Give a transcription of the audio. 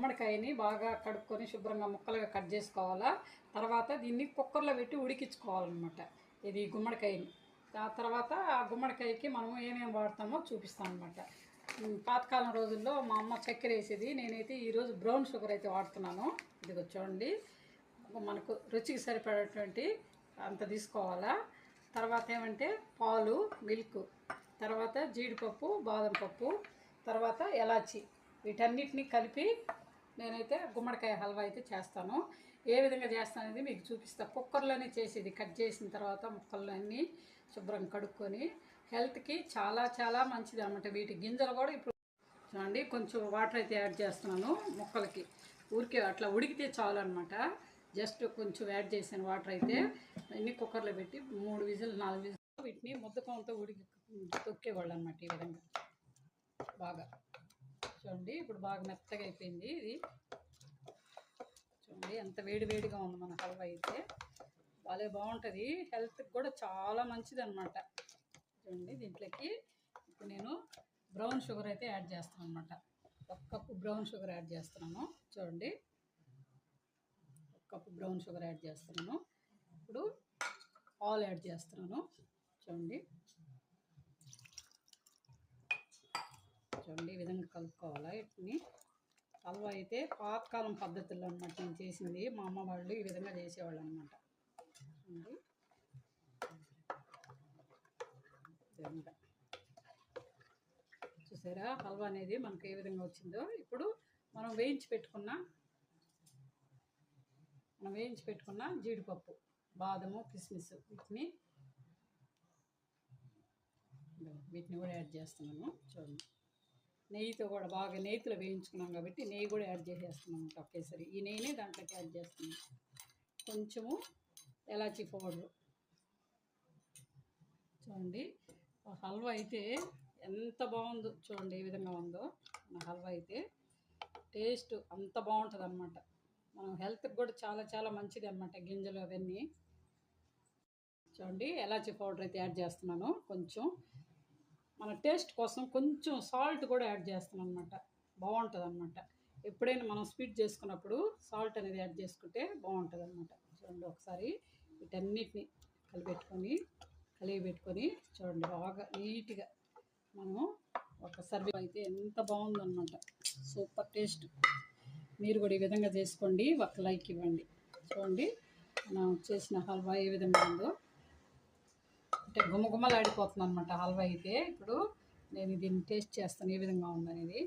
గుమ్మడికాయని బాగా కడుక్కొని శుభ్రంగా ముక్కలుగా కట్ చేసుకోవాలా. తర్వాత దీన్ని కుక్కర్లో పెట్టి ఉడికించుకోవాలన్నమాట ఇది గుమ్మడికాయని. ఆ తర్వాత ఆ గుమ్మడికాయకి మనం ఏమేమి వాడతామో చూపిస్తాం అనమాట. పాతకాలం రోజుల్లో మా అమ్మ చక్కెర వేసేది, నేనైతే ఈరోజు బ్రౌన్ షుగర్ అయితే వాడుతున్నాను. ఇదిగో చూడండి, మనకు రుచికి సరిపడేటువంటి అంత తీసుకోవాలా. తర్వాత ఏమంటే పాలు, మిల్క్, తర్వాత జీడిపప్పు, బాదం పప్పు, తర్వాత ఎలాచి, వీటన్నిటిని కలిపి నేనైతే గుమ్మడికాయ హల్వా అయితే చేస్తాను. ఏ విధంగా చేస్తాను అనేది మీకు చూపిస్తాను. కుక్కర్లోనే చేసేది, కట్ చేసిన తర్వాత ముక్కలన్నీ శుభ్రం కడుక్కొని. హెల్త్కి చాలా చాలా మంచిది అన్నమాట. వీటి గింజలు కూడా ఇప్పుడు చూడండి కొంచెం వాటర్ అయితే యాడ్ చేస్తున్నాను ముక్కలకి. ఊరికే అట్లా ఉడికితే చాలు అనమాట. జస్ట్ కొంచెం యాడ్ చేసాను వాటర్ అయితే. అన్ని కుక్కర్లో పెట్టి 3 విజిల్ 4 విజిల్ వీటిని ముద్దకంతో ఉడికి తొక్కేవాళ్ళు అనమాట. ఈ విధంగా బాగా చూడండి, ఇప్పుడు బాగా మెత్తగా అయిపోయింది ఇది. చూడండి ఎంత వేడివేడిగా ఉంది మన హల్వా అయితే. భలే బాగుంటుంది, హెల్త్కి కూడా చాలా మంచిది అనమాట. చూడండి దీంట్లోకి ఇప్పుడు నేను బ్రౌన్ షుగర్ అయితే యాడ్ చేస్తాను అనమాట. 1 కప్పు బ్రౌన్ షుగర్ యాడ్ చేస్తున్నాను. చూడండి 1 కప్పు బ్రౌన్ షుగర్ యాడ్ చేస్తున్నాను. ఇప్పుడు పాలు యాడ్ చేస్తున్నాను. చూడండి చూడండి ఈ విధంగా కలుపుకోవాలా వీటిని. హల్వా అయితే పాతకాలం పద్ధతుల్లో అనమాట నేను చేసింది. మా అమ్మ వాళ్ళు ఈ విధంగా చేసేవాళ్ళు అనమాట. చూసారా హల్వా అనేది మనకు ఏ విధంగా వచ్చిందో. ఇప్పుడు మనం వేయించి పెట్టుకున్న జీడిపప్పు, బాదము, కిస్మిస్ వీటిని కూడా యాడ్ చేస్తున్నాను. చూడండి నెయ్యితో కూడా బాగా నెయ్యిలో వేయించుకున్నాం కాబట్టి నెయ్యి కూడా యాడ్ చేసేస్తున్నాం ఒకేసారి. ఈ నెయ్యిని దాంట్లోకి యాడ్ చేస్తున్నాం. కొంచెము ఎలాచీ పౌడరు. చూడండి హల్వా అయితే ఎంత బాగుందో చూడండి, ఏ విధంగా ఉందో మన హల్వా అయితే. టేస్ట్ అంత బాగుంటుంది అన్నమాట. మనం హెల్త్కి కూడా చాలా చాలా మంచిది అన్నమాట గింజలు అవన్నీ. చూడండి ఎలాచీ పౌడర్ అయితే యాడ్ చేస్తున్నాను. కొంచెం మన టేస్ట్ కోసం కొంచెం సాల్ట్ కూడా యాడ్ చేస్తున్నాను అనమాట. బాగుంటుంది అన్నమాట. ఎప్పుడైనా మనం స్వీట్ చేసుకున్నప్పుడు సాల్ట్ అనేది యాడ్ చేసుకుంటే బాగుంటుంది అన్నమాట. చూడండి ఒకసారి వీటన్నిటిని కలిపెట్టుకొని చూడండి బాగా నీట్గా మనం ఒక సర్వ్ అయితే ఎంత బాగుందన్నమాట. Super taste. మీరు కూడా ఈ విధంగా చేసుకోండి, ఒక లైక్ ఇవ్వండి. చూడండి మనం చేసిన హల్వా ఏ విధంగా ఉందో. అంటే గుమ్మగుమ్మలాడిపోతుంది అనమాట హల్వా అయితే. ఇప్పుడు నేను దీన్ని టేస్ట్ చేస్తాను ఏ విధంగా ఉందనేది.